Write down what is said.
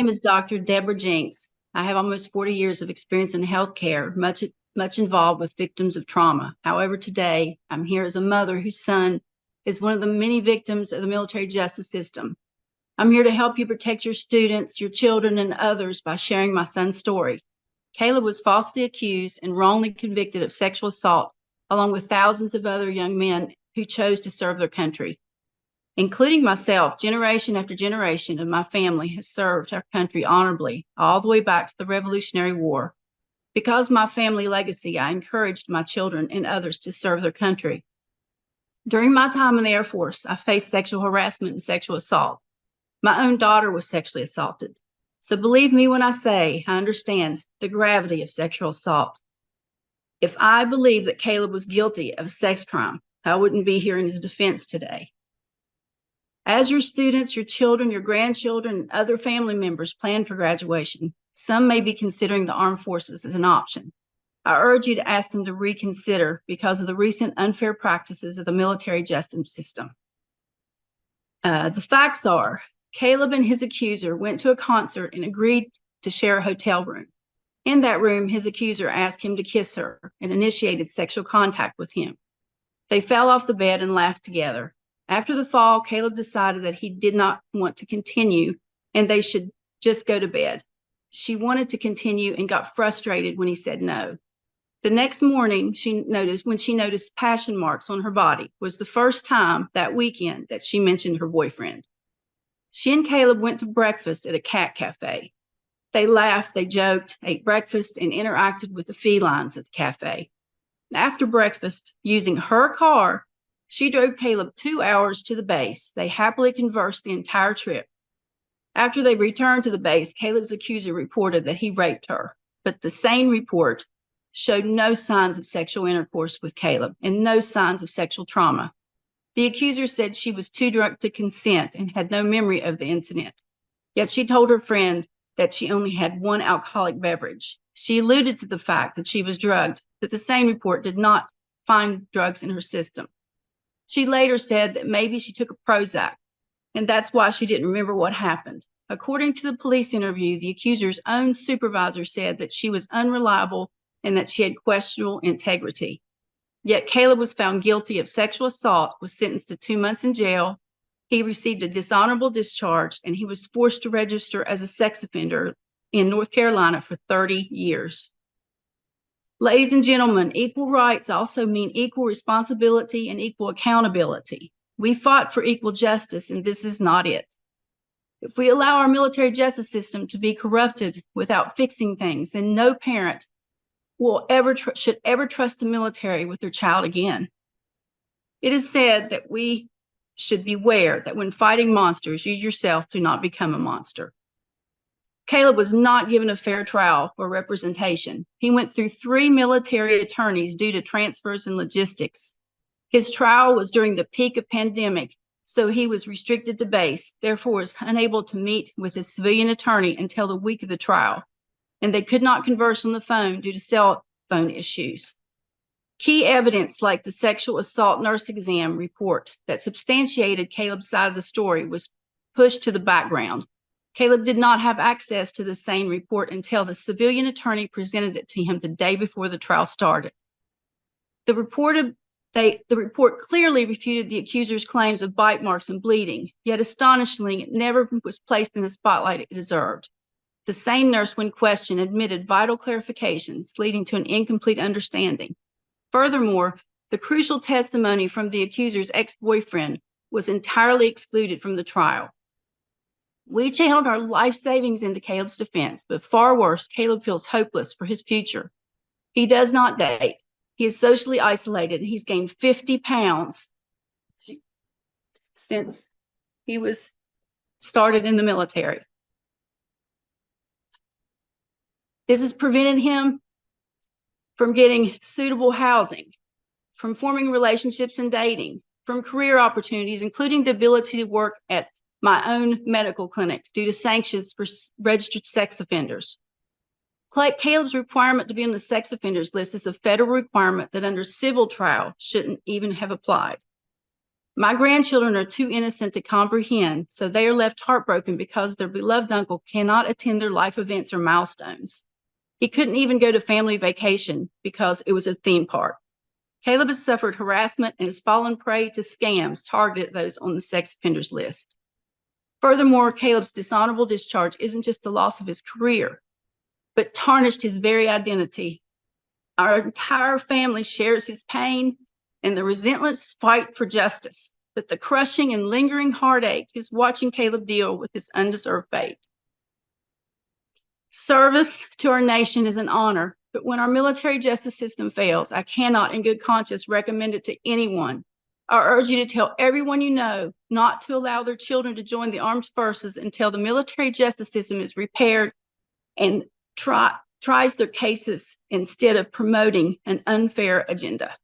name is Dr. Deborah Jenks. I have almost 40 years of experience in healthcare, much involved with victims of trauma. However, today I'm here as a mother whose son is one of the many victims of the military justice system. I'm here to help you protect your students, your children, and others by sharing my son's story. Caleb was falsely accused and wrongly convicted of sexual assault, along with thousands of other young men who chose to serve their country. Including myself, generation after generation of my family has served our country honorably, all the way back to the Revolutionary War. Because of my family legacy, I encouraged my children and others to serve their country. During my time in the Air Force, I faced sexual harassment and sexual assault. My own daughter was sexually assaulted. So believe me when I say I understand the gravity of sexual assault. If I believed that Caleb was guilty of a sex crime, I wouldn't be here in his defense today. As your students, your children, your grandchildren, and other family members plan for graduation, some may be considering the armed forces as an option. I urge you to ask them to reconsider because of the recent unfair practices of the military justice system. The facts are, Caleb and his accuser went to a concert and agreed to share a hotel room. In that room, his accuser asked him to kiss her and initiated sexual contact with him. They fell off the bed and laughed together. After the fall, Caleb decided that he did not want to continue and they should just go to bed. She wanted to continue and got frustrated when he said no. The next morning, when she noticed passion marks on her body, was the first time that weekend that she mentioned her boyfriend. She and Caleb went to breakfast at a cat cafe. They laughed, they joked, ate breakfast, and interacted with the felines at the cafe. After breakfast, using her car, she drove Caleb 2 hours to the base. They happily conversed the entire trip. After they returned to the base, Caleb's accuser reported that he raped her, but the same report showed no signs of sexual intercourse with Caleb and no signs of sexual trauma. The accuser said she was too drunk to consent and had no memory of the incident. Yet she told her friend that she only had one alcoholic beverage. She alluded to the fact that she was drugged, but the same report did not find drugs in her system. She later said that maybe she took a Prozac, and that's why she didn't remember what happened. According to the police interview, the accuser's own supervisor said that she was unreliable and that she had questionable integrity. Yet Caleb was found guilty of sexual assault, was sentenced to 2 months in jail. He received a dishonorable discharge, and he was forced to register as a sex offender in North Carolina for 30 years. Ladies and gentlemen, equal rights also mean equal responsibility and equal accountability. We fought for equal justice, and this is not it. If we allow our military justice system to be corrupted without fixing things, then no parent should ever trust the military with their child again. It is said that we should beware that when fighting monsters, you yourself do not become a monster. Caleb was not given a fair trial or representation. He went through 3 military attorneys due to transfers and logistics. His trial was during the peak of pandemic, so he was restricted to base, therefore was unable to meet with his civilian attorney until the week of the trial, and they could not converse on the phone due to cell phone issues. Key evidence like the sexual assault nurse exam report that substantiated Caleb's side of the story was pushed to the background. Caleb did not have access to the same report until the civilian attorney presented it to him the day before the trial started. The report clearly refuted the accuser's claims of bite marks and bleeding, yet astonishingly, it never was placed in the spotlight it deserved. The same nurse, when questioned, admitted vital clarifications, leading to an incomplete understanding. Furthermore, the crucial testimony from the accuser's ex-boyfriend was entirely excluded from the trial. We channeled our life savings into Caleb's defense, but far worse, Caleb feels hopeless for his future. He does not date. He is socially isolated, and he's gained 50 pounds since he was started in the military. This has prevented him from getting suitable housing, from forming relationships and dating, from career opportunities, including the ability to work at my own medical clinic due to sanctions for registered sex offenders. Caleb's requirement to be on the sex offenders list is a federal requirement that under civil trial shouldn't even have applied. My grandchildren are too innocent to comprehend, so they are left heartbroken because their beloved uncle cannot attend their life events or milestones. He couldn't even go to family vacation because it was a theme park. Caleb has suffered harassment and has fallen prey to scams targeted at those on the sex offenders list. Furthermore, Caleb's dishonorable discharge isn't just the loss of his career, but tarnished his very identity. Our entire family shares his pain and the relentless fight for justice, but the crushing and lingering heartache is watching Caleb deal with his undeserved fate. Service to our nation is an honor, but when our military justice system fails, I cannot in good conscience recommend it to anyone. I urge you to tell everyone you know not to allow their children to join the armed forces until the military justice system is repaired and tries their cases instead of promoting an unfair agenda.